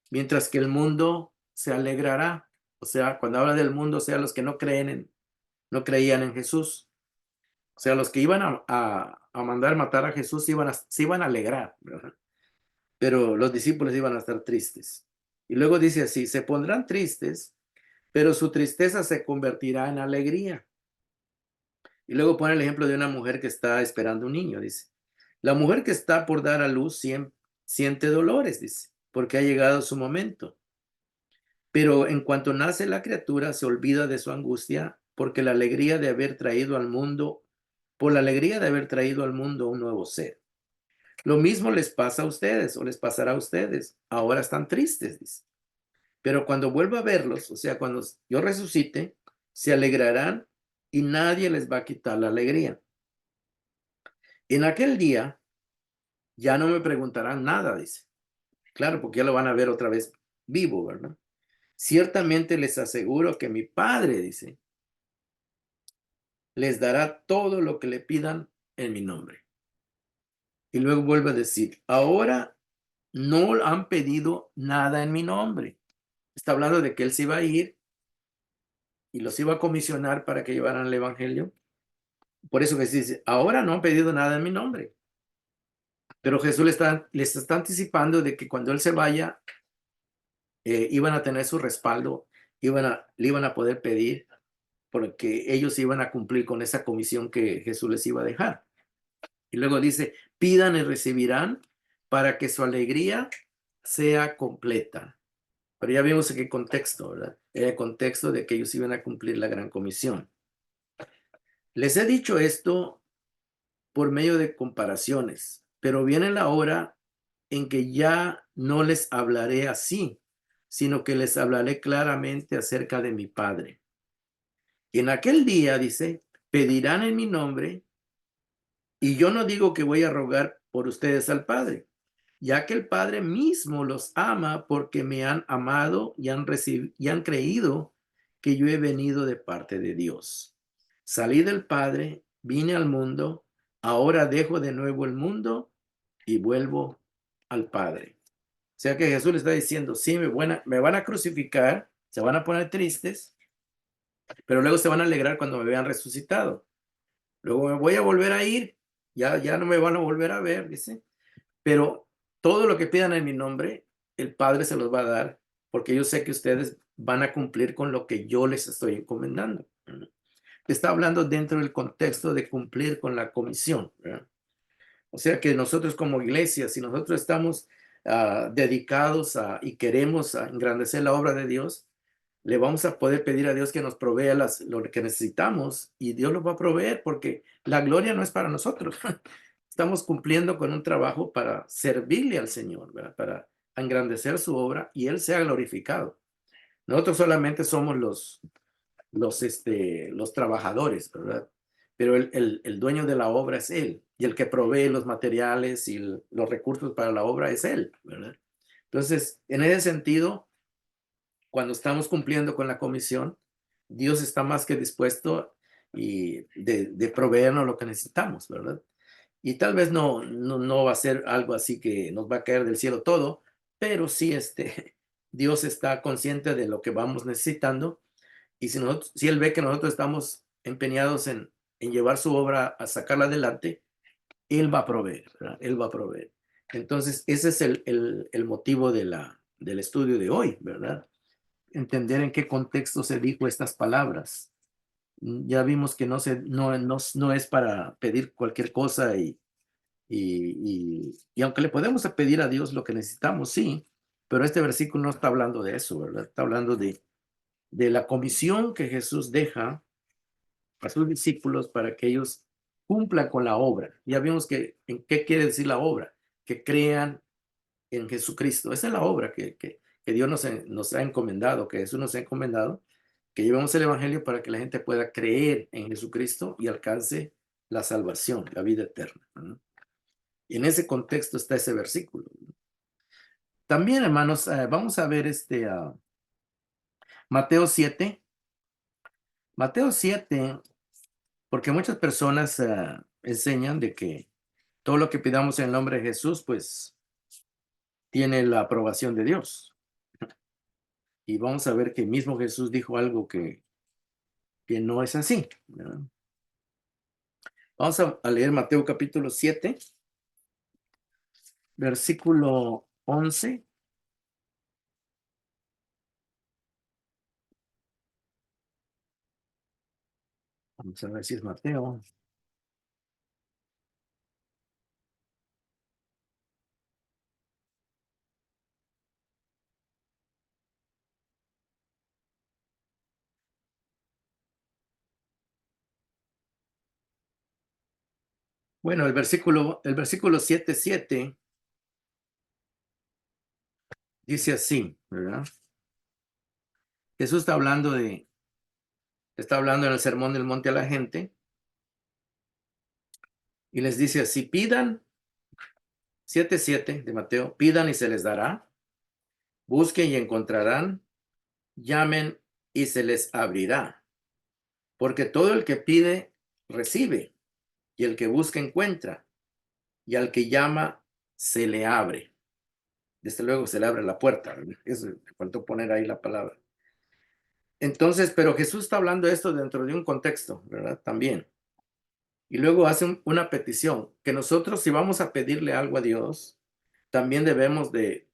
mientras que el mundo se alegrará. O sea, cuando habla del mundo, o sea, los que no creían en Jesús. O sea, los que iban a mandar matar a Jesús se iban a alegrar, ¿verdad? Pero los discípulos iban a estar tristes. Y luego dice así, se pondrán tristes, pero su tristeza se convertirá en alegría. Y luego pone el ejemplo de una mujer que está esperando un niño, dice. La mujer que está por dar a luz siente dolores, dice, porque ha llegado su momento. Pero en cuanto nace la criatura, se olvida de su angustia, porque la alegría de haber traído al mundo, por la alegría de haber traído al mundo un nuevo ser. Lo mismo les pasa a ustedes o les pasará a ustedes. Ahora están tristes, dice. Pero cuando vuelva a verlos, o sea, cuando yo resucite, se alegrarán y nadie les va a quitar la alegría. En aquel día ya no me preguntarán nada, dice. Claro, porque ya lo van a ver otra vez vivo, ¿verdad? Ciertamente les aseguro que mi Padre, dice, les dará todo lo que le pidan en mi nombre. Y luego vuelve a decir, ahora no han pedido nada en mi nombre. Está hablando de que él se iba a ir y los iba a comisionar para que llevaran el evangelio. Por eso que se dice, ahora no han pedido nada en mi nombre. Pero Jesús les está anticipando de que cuando él se vaya, iban a tener su respaldo, le iban a poder pedir, porque ellos iban a cumplir con esa comisión que Jesús les iba a dejar. Y luego dice, pidan y recibirán para que su alegría sea completa. Pero ya vimos en qué contexto, ¿verdad? En el contexto de que ellos iban a cumplir la gran comisión. Les he dicho esto por medio de comparaciones, pero viene la hora en que ya no les hablaré así, sino que les hablaré claramente acerca de mi Padre. Y en aquel día, dice, pedirán en mi nombre, y yo no digo que voy a rogar por ustedes al Padre, ya que el Padre mismo los ama porque me han amado y han creído que yo he venido de parte de Dios. Salí del Padre, vine al mundo, ahora dejo de nuevo el mundo y vuelvo al Padre. O sea que Jesús le está diciendo, sí, me van a crucificar, se van a poner tristes, pero luego se van a alegrar cuando me vean resucitado. Luego me voy a volver a ir, ya no me van a volver a ver, dice. Pero todo lo que pidan en mi nombre, el Padre se los va a dar, porque yo sé que ustedes van a cumplir con lo que yo les estoy encomendando. Está hablando dentro del contexto de cumplir con la comisión, ¿verdad? O sea que nosotros como iglesia, si nosotros estamos dedicados y queremos engrandecer la obra de Dios, le vamos a poder pedir a Dios que nos provea lo que necesitamos y Dios lo va a proveer porque la gloria no es para nosotros. Estamos cumpliendo con un trabajo para servirle al Señor, ¿verdad? Para engrandecer su obra y Él sea glorificado. Nosotros solamente somos los trabajadores, ¿verdad? Pero el dueño de la obra es Él y el que provee los materiales y los recursos para la obra es Él, ¿verdad? Entonces, en ese sentido, cuando estamos cumpliendo con la comisión, Dios está más que dispuesto de proveernos lo que necesitamos, ¿verdad? Y tal vez no va a ser algo así que nos va a caer del cielo todo, pero sí Dios está consciente de lo que vamos necesitando y si Él ve que nosotros estamos empeñados en llevar su obra a sacarla adelante, Él va a proveer, ¿verdad? Él va a proveer. Entonces, ese es el motivo del estudio de hoy, ¿verdad? Entender en qué contexto se dijo estas palabras. Ya vimos que no es para pedir cualquier cosa y aunque le podemos pedir a Dios lo que necesitamos, sí, pero este versículo no está hablando de eso, ¿verdad? Está hablando de la comisión que Jesús deja a sus discípulos para que ellos cumplan con la obra. Ya vimos en qué quiere decir la obra, que crean en Jesucristo. Esa es la obra que Dios nos ha encomendado, que Jesús nos ha encomendado, que llevemos el Evangelio para que la gente pueda creer en Jesucristo y alcance la salvación, la vida eterna, ¿no? Y en ese contexto está ese versículo. También, hermanos, vamos a ver Mateo 7. Mateo 7, porque muchas personas enseñan de que todo lo que pidamos en el nombre de Jesús, pues tiene la aprobación de Dios. Y vamos a ver que mismo Jesús dijo algo que no es así, ¿verdad? Vamos a leer Mateo capítulo 7, versículo 11. Vamos a ver si es Mateo. Bueno, el versículo 7:7 dice así, ¿verdad? Jesús está hablando en el sermón del monte a la gente y les dice así: pidan, 7:7 de Mateo, pidan y se les dará, busquen y encontrarán, llamen y se les abrirá, porque todo el que pide, recibe, y el que busca, encuentra, y al que llama, se le abre. Desde luego se le abre la puerta, ¿verdad? Eso me faltó poner ahí la palabra. Entonces, pero Jesús está hablando esto dentro de un contexto, ¿verdad? También. Y luego hace una petición, que nosotros si vamos a pedirle algo a Dios, también debemos de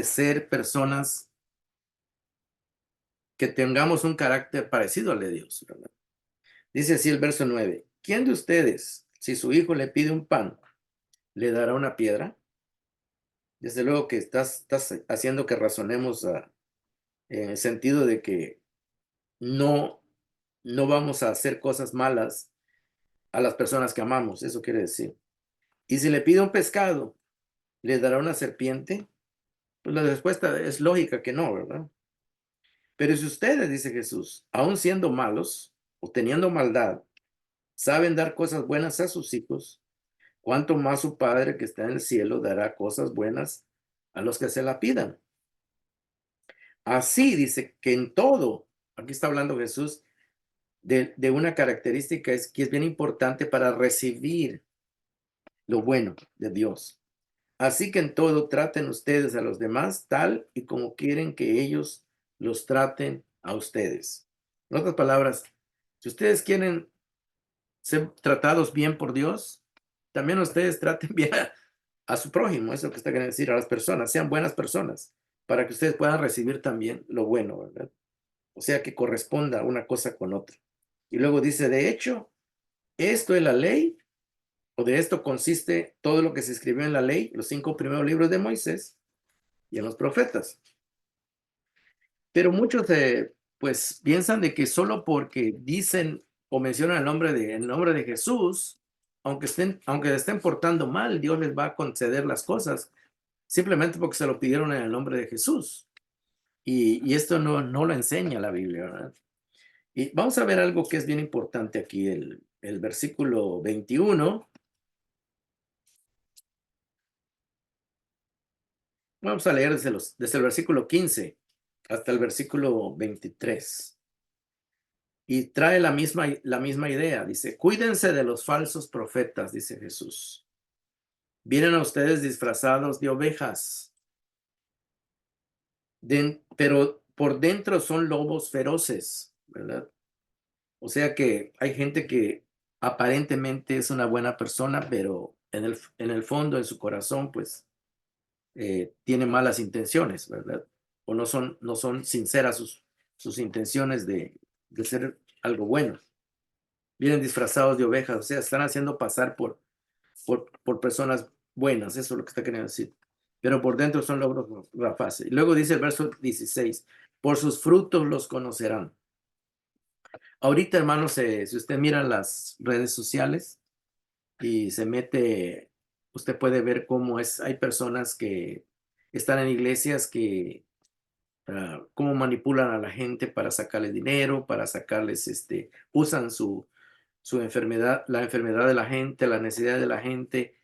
ser personas que tengamos un carácter parecido al de Dios, ¿verdad? Dice así el verso 9: ¿quién de ustedes, si su hijo le pide un pan, le dará una piedra? Desde luego que estás haciendo que razonemos en el sentido de que no, no vamos a hacer cosas malas a las personas que amamos, eso quiere decir. Y si le pide un pescado, ¿le dará una serpiente? Pues la respuesta es lógica que no, ¿verdad? Pero si ustedes, dice Jesús, aun siendo malos o teniendo maldad, saben dar cosas buenas a sus hijos, cuánto más su Padre que está en el cielo dará cosas buenas a los que se la pidan. Así dice que en todo, aquí está hablando Jesús de una característica es que es bien importante para recibir lo bueno de Dios. Así que en todo traten ustedes a los demás tal y como quieren que ellos los traten a ustedes. En otras palabras, si ustedes quieren ser tratados bien por Dios, también ustedes traten bien a su prójimo. Eso es lo que está queriendo decir, a las personas, sean buenas personas, para que ustedes puedan recibir también lo bueno, ¿verdad? O sea, que corresponda una cosa con otra. Y luego dice, de hecho, esto es la ley, o de esto consiste todo lo que se escribió en la ley, los 5 primeros libros de Moisés y en los profetas. Pero muchos pues piensan de que solo porque dicen o mencionan el nombre de Jesús, aunque estén portando mal, Dios les va a conceder las cosas simplemente porque se lo pidieron en el nombre de Jesús. Y esto no lo enseña la Biblia, ¿verdad? Y vamos a ver algo que es bien importante aquí, el versículo 21. Vamos a leer desde el versículo 15 hasta el versículo 23. Y trae la misma idea. Dice, cuídense de los falsos profetas, dice Jesús. Vienen a ustedes disfrazados de ovejas, pero por dentro son lobos feroces, ¿verdad? O sea que hay gente que aparentemente es una buena persona, pero en el fondo, en su corazón, pues tiene malas intenciones, ¿verdad? O no son sinceras sus intenciones de ser algo bueno. Vienen disfrazados de ovejas, o sea, están haciendo pasar por personas buenas, eso es lo que está queriendo decir. Pero por dentro son lobos rapaces. Y luego dice el verso 16, por sus frutos los conocerán. Ahorita, hermanos, si usted mira las redes sociales y se mete, usted puede ver hay personas que están en iglesias que cómo manipulan a la gente para sacarles dinero, para sacarles, usan su enfermedad, la enfermedad de la gente, la necesidad de la gente,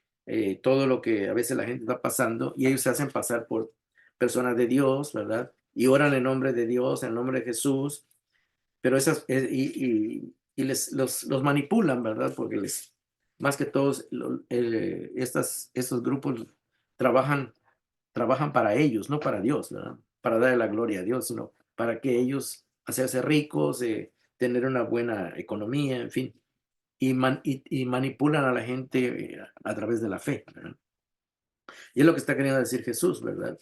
todo lo que a veces la gente está pasando, y ellos se hacen pasar por personas de Dios, ¿verdad? Y oran en nombre de Dios, en nombre de Jesús, pero esas, y los manipulan, ¿verdad? Porque más que todos, estos grupos trabajan, trabajan para ellos, no para Dios, ¿verdad? Para darle la gloria a Dios, sino para que ellos hacerse ricos, tener una buena economía, en fin, y manipulan a la gente a través de la fe, ¿verdad? Y es lo que está queriendo decir Jesús, ¿verdad?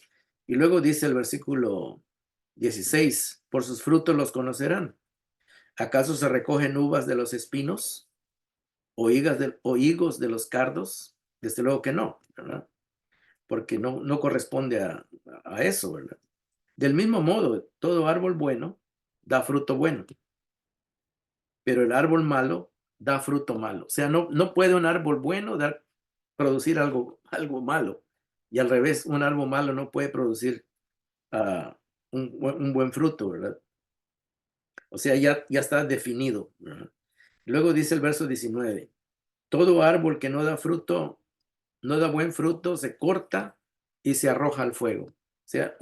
Y luego dice el versículo 16, por sus frutos los conocerán. ¿Acaso se recogen uvas de los espinos o higos de los cardos? Desde luego que no, ¿verdad? Porque no corresponde a eso, ¿verdad? Del mismo modo, todo árbol bueno da fruto bueno, pero el árbol malo da fruto malo. O sea, no puede un árbol bueno producir algo malo. Y al revés, un árbol malo no puede producir ah, un buen fruto, ¿verdad? O sea, ya está definido, ¿verdad? Luego dice el verso 19, todo árbol que no da fruto, no da buen fruto, se corta y se arroja al fuego. O sea,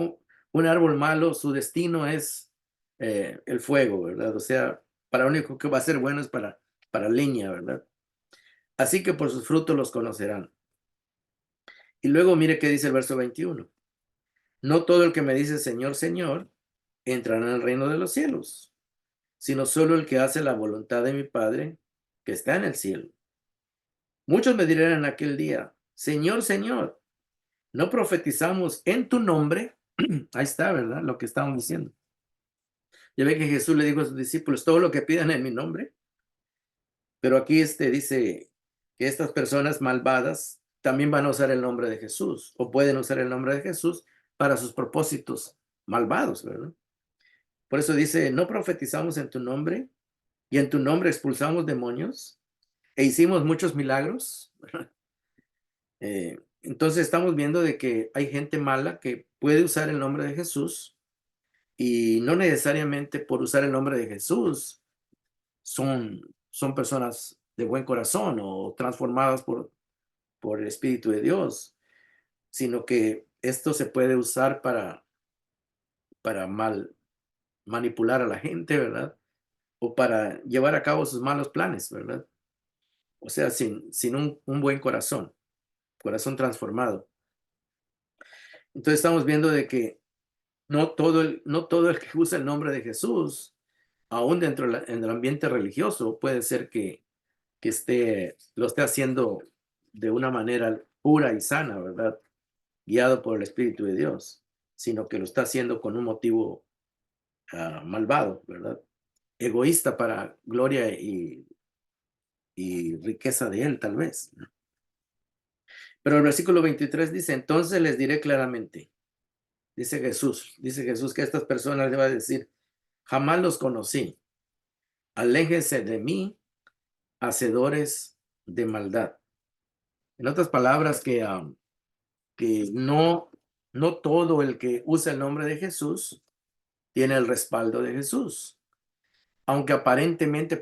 un árbol malo, su destino es el fuego, ¿verdad? O sea, para lo único que va a ser bueno es para leña, ¿verdad? Así que por sus frutos los conocerán. Y luego mire qué dice el verso 21. No todo el que me dice Señor, Señor, entrará en el reino de los cielos, sino solo el que hace la voluntad de mi Padre que está en el cielo. Muchos me dirán en aquel día, Señor, Señor, ¿no profetizamos en tu nombre? Ahí está, ¿verdad? Lo que estamos diciendo. Ya ve que Jesús le dijo a sus discípulos, todo lo que pidan en mi nombre. Pero aquí dice que estas personas malvadas también van a usar el nombre de Jesús o pueden usar el nombre de Jesús para sus propósitos malvados, ¿verdad? Por eso dice, no profetizamos en tu nombre y en tu nombre expulsamos demonios e hicimos muchos milagros. Entonces estamos viendo de que hay gente mala que puede usar el nombre de Jesús y no necesariamente por usar el nombre de Jesús son personas de buen corazón o transformadas por el Espíritu de Dios, sino que esto se puede usar para manipular a la gente, ¿verdad? O para llevar a cabo sus malos planes, ¿verdad? O sea, sin un buen corazón transformado. Entonces estamos viendo de que no todo el que usa el nombre de Jesús, aún dentro en el ambiente religioso, puede ser que lo esté haciendo de una manera pura y sana, ¿verdad? Guiado por el Espíritu de Dios, sino que lo está haciendo con un motivo malvado, ¿verdad? Egoísta para gloria y riqueza de él, tal vez. Pero el versículo 23 dice, entonces les diré claramente, dice Jesús que a estas personas le va a decir, jamás los conocí, aléjense de mí, hacedores de maldad. En otras palabras, que no todo el que usa el nombre de Jesús tiene el respaldo de Jesús, aunque aparentemente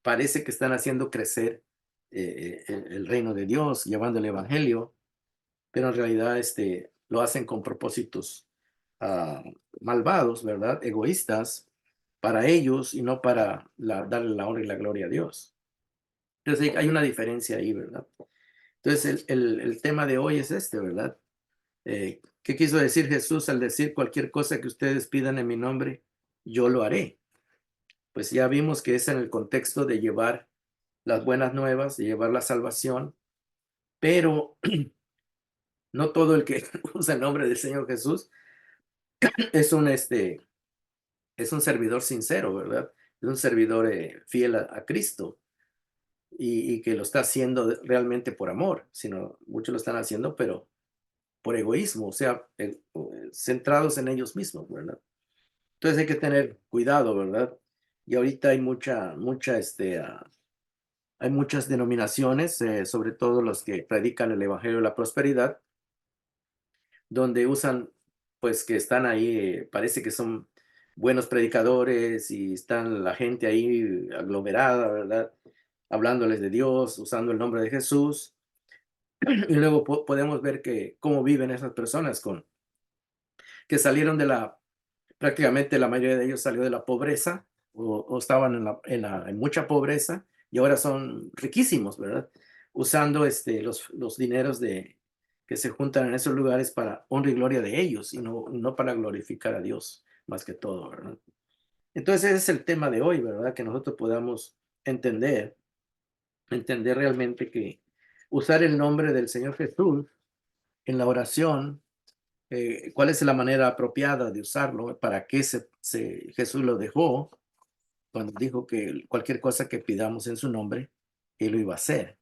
parece que están haciendo crecer el reino de Dios, llevando el evangelio, pero en realidad lo hacen con propósitos ah, malvados, ¿verdad? Egoístas para ellos y no para darle la honra y la gloria a Dios. Entonces hay una diferencia ahí, ¿verdad? Entonces el tema de hoy es ¿verdad? ¿Qué quiso decir Jesús al decir cualquier cosa que ustedes pidan en mi nombre, yo lo haré? Pues ya vimos que es en el contexto de llevar las buenas nuevas, de llevar la salvación, pero no todo el que usa el nombre del Señor Jesús es un servidor sincero, ¿verdad? Es un servidor fiel a Cristo y que lo está haciendo realmente por amor, sino muchos lo están haciendo, pero por egoísmo, o sea, centrados en ellos mismos, ¿verdad? Entonces hay que tener cuidado, ¿verdad? Y ahorita hay muchas denominaciones, sobre todo los que predican el evangelio de la prosperidad, donde usan, pues que están ahí, parece que son buenos predicadores y están la gente ahí aglomerada, ¿verdad? Hablándoles de Dios, usando el nombre de Jesús. Y luego podemos ver que cómo viven esas personas que salieron de prácticamente la mayoría de ellos salió de la pobreza o estaban en mucha pobreza y ahora son riquísimos, ¿verdad? Usando los dineros que se juntan en esos lugares para honra y gloria de ellos y no para glorificar a Dios más que todo, ¿verdad? Entonces ese es el tema de hoy, ¿verdad? Que nosotros podamos entender, entender realmente que usar el nombre del Señor Jesús en la oración, cuál es la manera apropiada de usarlo, para qué Jesús lo dejó cuando dijo que cualquier cosa que pidamos en su nombre, Él lo iba a hacer.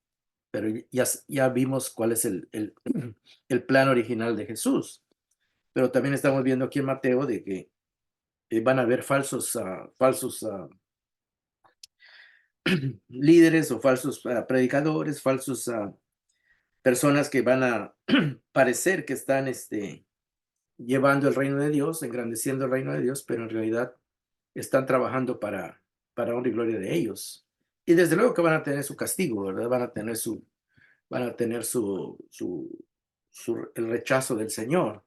Pero ya vimos cuál es el plan original de Jesús. Pero también estamos viendo aquí en Mateo de que van a haber falsos líderes o falsos predicadores, falsos personas que van a parecer que están llevando el reino de Dios, engrandeciendo el reino de Dios, pero en realidad están trabajando para honra y gloria de ellos. Y desde luego que van a tener su castigo, ¿verdad? Van a tener el rechazo del Señor.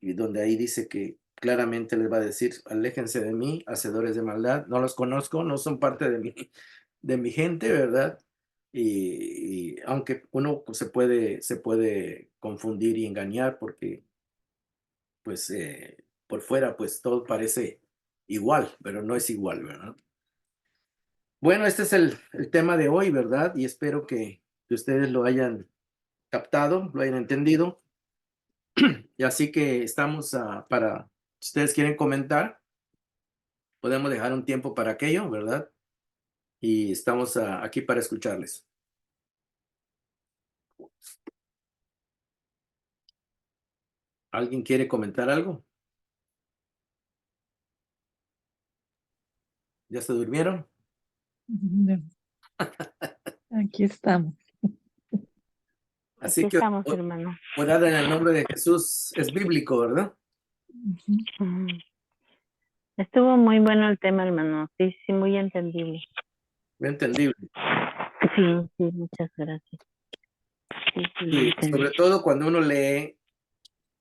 Y donde ahí dice que claramente les va a decir, aléjense de mí, hacedores de maldad, no los conozco, no son parte de mi gente, ¿verdad? Y aunque uno pues, se puede confundir y engañar porque pues por fuera pues todo parece igual, pero no es igual, ¿verdad? Bueno, este es el tema de hoy, ¿verdad? Y espero que ustedes lo hayan captado, lo hayan entendido. Y así que estamos si ustedes quieren comentar, podemos dejar un tiempo para aquello, ¿verdad? Y estamos aquí para escucharles. ¿Alguien quiere comentar algo? ¿Ya se durmieron? No, aquí estamos. Así Aquí que estamos, hermano. orar en el nombre de Jesús es bíblico, ¿verdad? Ujú. Ujú. Estuvo muy bueno el tema, hermano. Sí, sí, muy entendible. Muy entendible. Sí, sí, muchas gracias. Sí, sí, lo Y entendí. sobre todo cuando uno lee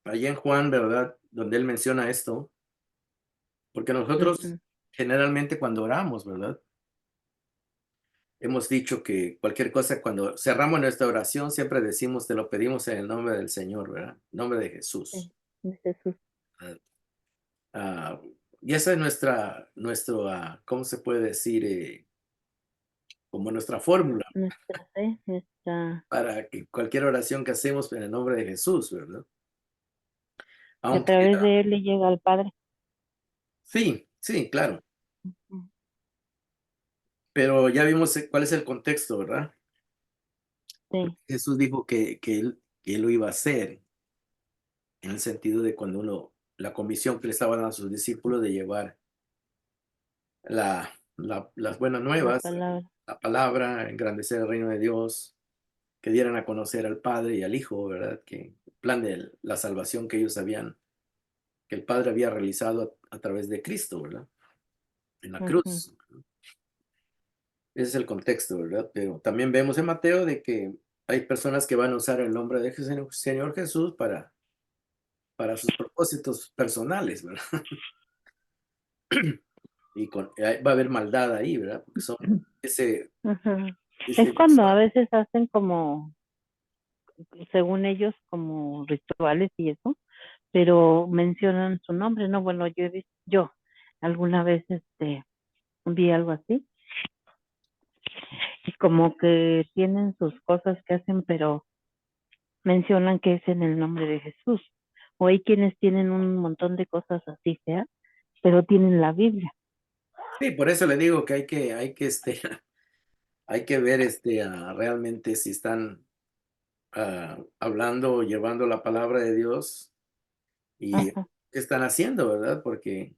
allá en Juan, ¿verdad? Donde él menciona esto, porque nosotros Ujú, generalmente cuando oramos, ¿verdad? Hemos dicho que cualquier cosa, cuando cerramos nuestra oración, siempre decimos, te lo pedimos en el nombre del Señor, ¿verdad? En nombre de sí, Jesús. de Jesús. Ah, ah, y esa es ¿cómo se puede decir? Como nuestra fórmula Nuestra fe, nuestra... para que cualquier oración que hacemos en el nombre de Jesús, ¿verdad? Que a Aunque, través de él le llega al Padre. sí, sí, claro, Ujú, pero ya vimos cuál es el contexto, ¿verdad? sí, Jesús dijo que él lo iba a hacer, en el sentido de la comisión que le estaba dando a sus discípulos de llevar las buenas la nuevas, palabra. la palabra, engrandecer el reino de Dios, que dieran a conocer al Padre y al Hijo, ¿verdad? Que el plan de la salvación que el Padre había realizado a través de Cristo, ¿verdad? En la Ujú, cruz. Ese es el contexto, ¿verdad? Pero también vemos en Mateo de que hay personas que van a usar el nombre de Señor Jesús para sus propósitos personales, ¿verdad? Y va a haber maldad ahí, ¿verdad? Porque son ese, ujú. Es ese, cuando a veces hacen como, según ellos, como rituales y eso, pero mencionan su nombre, ¿no? Bueno, yo alguna vez vi algo así, y como que tienen sus cosas que hacen, pero mencionan que es en el nombre de Jesús. O hay quienes tienen un montón de cosas así feas, pero tienen la Biblia. sí, por eso le digo que hay que ver realmente si están hablando o llevando la palabra de Dios y Ajá, qué están haciendo, ¿verdad? Porque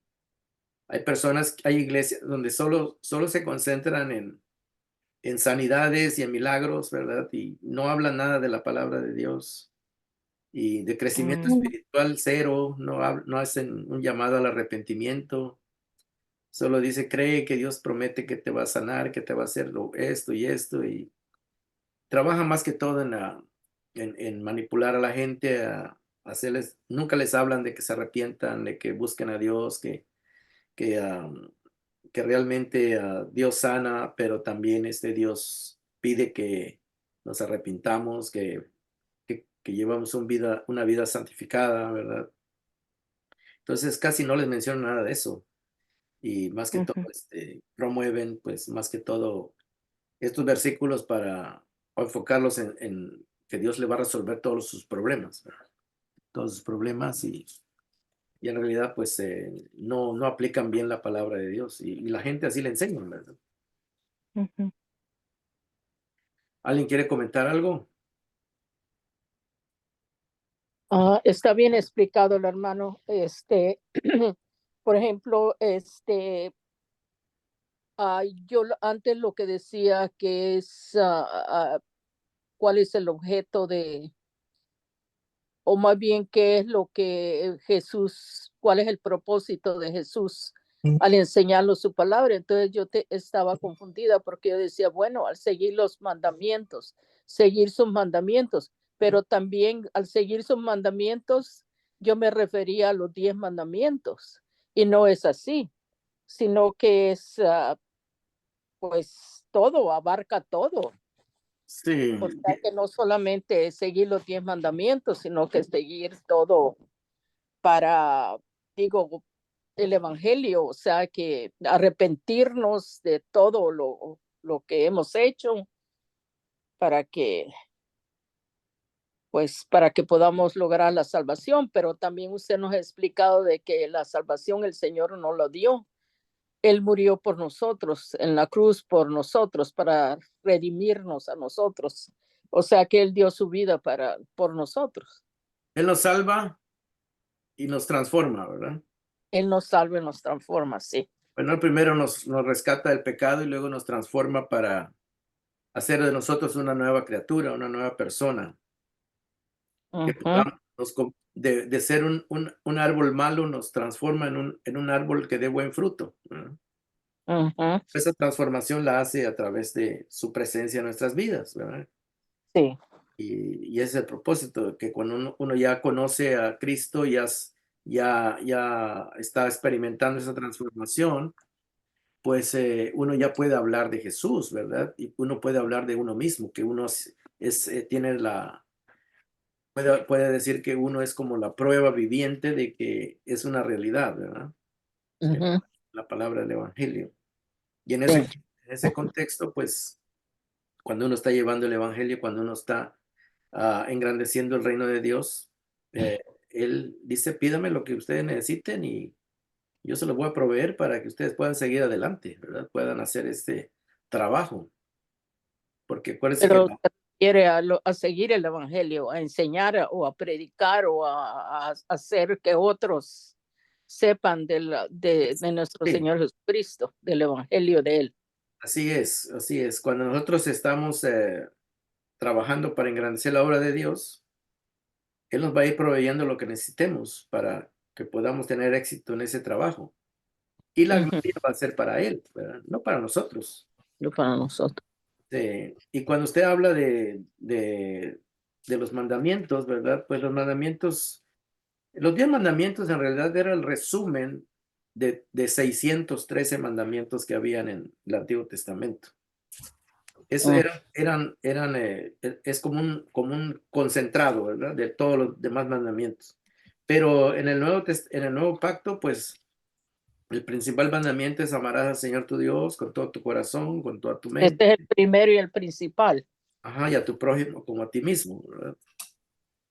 hay iglesias donde solo se concentran en sanidades y en milagros, ¿verdad? Y no hablan nada de la palabra de Dios. Y de crecimiento Mm, espiritual, cero, no hacen un llamado al arrepentimiento. Solo dice, cree que Dios promete que te va a sanar, que te va a hacer esto y esto, y trabaja más que todo en manipular a la gente, a hacerles, nunca les hablan de que se arrepientan, de que busquen a Dios, que, que realmente Dios sana, pero también Dios pide que nos arrepintamos, que llevamos una vida santificada, ¿verdad? Entonces casi no les menciono nada de eso. Y más que todo, ujú, promueven, pues más que todo, estos versículos para enfocarlos en que Dios le va a resolver todos sus problemas, ¿verdad? Todos sus problemas y en realidad, pues no aplican bien la palabra de Dios y la gente así le enseña, ¿verdad? ujú. ¿Alguien quiere comentar algo? Está bien explicado el hermano. Por ejemplo, antes lo que decía que es cuál es el objeto de, o más bien qué es lo que Jesús, cuál es el propósito de Jesús al enseñarnos su palabra. Entonces estaba confundida porque yo decía, bueno, al seguir los mandamientos, seguir sus mandamientos, pero también al seguir sus mandamientos, yo me refería a los 10 mandamientos y no es así, sino que es pues todo, abarca todo. Sí, O sea que no solamente es seguir los 10 mandamientos, sino que seguir todo para, digo, el evangelio, o sea que arrepentirnos de todo lo que hemos hecho para que, pues, para que podamos lograr la salvación, pero también usted nos ha explicado de que la salvación el Señor no lo dio. Él murió por nosotros en la cruz, por nosotros, para redimirnos a nosotros. O sea que Él dio su vida por nosotros. Él nos salva y nos transforma, ¿verdad? Él nos salva y nos transforma, sí. Bueno, él primero nos rescata del pecado y luego nos transforma para hacer de nosotros una nueva criatura, una nueva persona, que Ujú, podamos, de ser un árbol malo, nos transforma en un árbol que dé buen fruto, ¿verdad? ujú, Esa transformación la hace a través de su presencia en nuestras vidas, ¿verdad? sí. Y ese es el propósito, que cuando uno ya conoce a Cristo, ya está experimentando esa transformación, pues uno ya puede hablar de Jesús, ¿verdad? Y uno puede hablar de uno mismo, que uno tiene puede decir que uno es como la prueba viviente de que es una realidad, ¿verdad? Eh, Ujú, La palabra del Evangelio. Y sí. en ese contexto, pues cuando uno está llevando el Evangelio, cuando uno está engrandeciendo el reino de Dios, eh, Él dice, pídame lo que ustedes necesiten y yo se lo voy a proveer para que ustedes puedan seguir adelante, ¿verdad? Puedan hacer este trabajo. Porque acuérdense que Pero se refiere a seguir el evangelio, a enseñar o a predicar o a hacer que otros sepan de nuestro sí, Señor Jesucristo, del evangelio de Él. así es, así es. Cuando nosotros estamos trabajando para engrandecer la obra de Dios, Él nos va a ir proveyendo lo que necesitemos para que podamos tener éxito en ese trabajo. Y la Ujú, gloria va a ser para Él, ¿verdad? No para nosotros. lo para nosotros. Y cuando usted habla de los mandamientos, ¿verdad? Pues los 10 mandamientos en realidad era el resumen de 613 mandamientos que habían en el Antiguo Testamento. Eso Mm, es como un concentrado, ¿verdad? De todos los demás mandamientos. Pero en el Nuevo Pacto, pues el principal mandamiento es amarás al Señor tu Dios con todo tu corazón, con toda tu mente, Este es el primero y el principal. ajá, y a tu prójimo como a ti mismo, ¿verdad?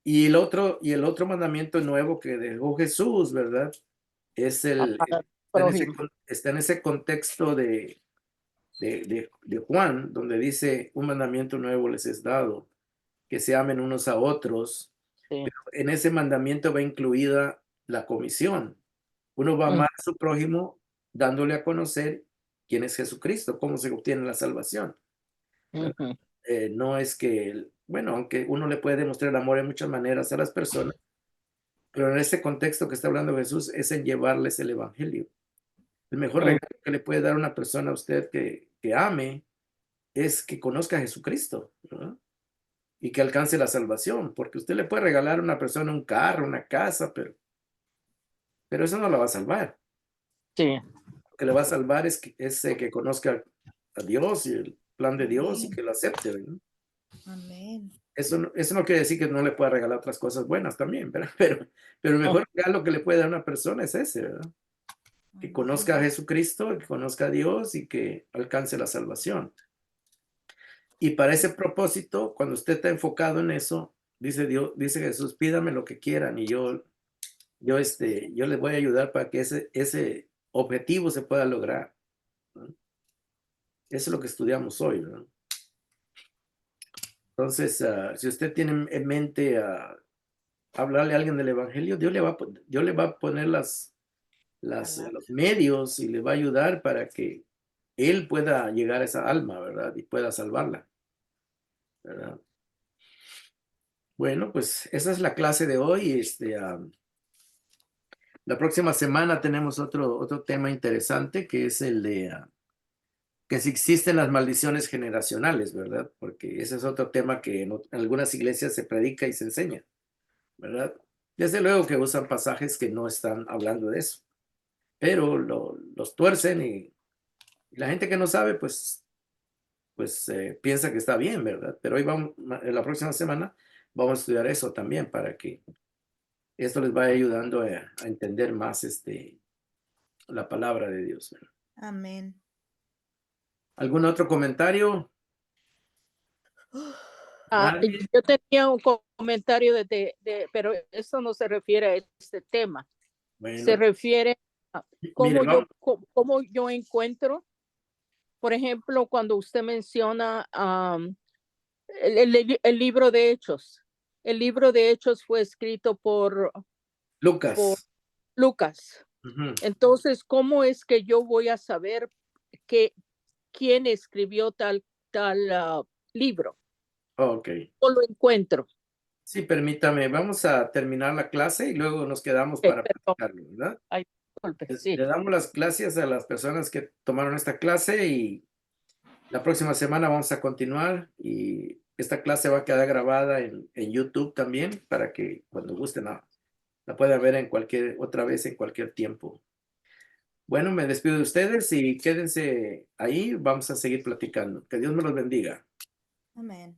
Y el otro mandamiento nuevo que dejó Jesús, ¿verdad? Es Amar al prójimo. está en ese contexto de Juan, donde dice, un mandamiento nuevo les es dado, que se amen unos a otros. Sí. Pero en ese mandamiento va incluida la comisión. Uno va a Mm, amar a su prójimo dándole a conocer quién es Jesucristo, cómo se obtiene la salvación. ¿Verdad? ujú, No es que bueno, aunque uno le puede demostrar amor de muchas maneras a las personas, pero en este contexto que está hablando Jesús es en llevarles el evangelio. El mejor Mm. regalo que le puede dar una persona a usted que ame es que conozca a Jesucristo, ¿verdad? Y que alcance la salvación, porque usted le puede regalar a una persona un carro, una casa, pero eso no la va a salvar. Sí. Lo que le va a salvar que conozca a Dios y el plan de Dios y que lo acepte, ¿verdad? Amén. Eso no quiere decir que no le pueda regalar otras cosas buenas también, ¿verdad? Pero el mejor regalo que le puede dar a una persona es ese, ¿verdad? Que conozca a Jesucristo, que conozca a Dios y que alcance la salvación. Y para ese propósito, cuando usted está enfocado en eso, dice Dios, dice Jesús, pídame lo que quieran y yo les voy a ayudar para que ese objetivo se pueda lograr, ¿no? Eso es lo que estudiamos hoy, ¿no? Entonces, si usted tiene en mente hablarle a alguien del evangelio, Dios le va a poner los medios y le va a ayudar para que él pueda llegar a esa alma, ¿verdad? Y pueda salvarla, ¿verdad? Bueno, pues esa es la clase de hoy. La próxima semana tenemos otro tema interesante que es el de que si existen las maldiciones generacionales, ¿verdad? Porque ese es otro tema que en algunas iglesias se predica y se enseña, ¿verdad? Desde luego que usan pasajes que no están hablando de eso, pero los tuercen y la gente que no sabe, pues piensa que está bien, ¿verdad? Pero hoy en la próxima semana vamos a estudiar eso también para que esto les vaya ayudando a entender más la palabra de Dios, ¿verdad? Amén. ¿Algún otro comentario? ¿Nadie? Yo tenía un comentario pero eso no se refiere a este tema. Se Bueno, refiere a mire, vamos, cómo yo encuentro, por ejemplo, cuando usted menciona el libro de Hechos. El libro de Hechos fue escrito por Lucas. Lucas. Ujú. Entonces, ¿cómo es que yo voy a saber quién escribió tal libro? Ok. ¿O lo encuentro? Sí, permítame, vamos a terminar la clase y luego nos quedamos para Perdón. platicarlo, ¿verdad? Ay, disculpe, Le sí. damos las gracias a las personas que tomaron esta clase y la próxima semana vamos a continuar y esta clase va a quedar grabada en YouTube también para que cuando gusten la puedan ver otra vez en cualquier tiempo. Bueno, me despido de ustedes y quédense ahí, vamos a seguir platicando. Que Dios me los bendiga. Amén.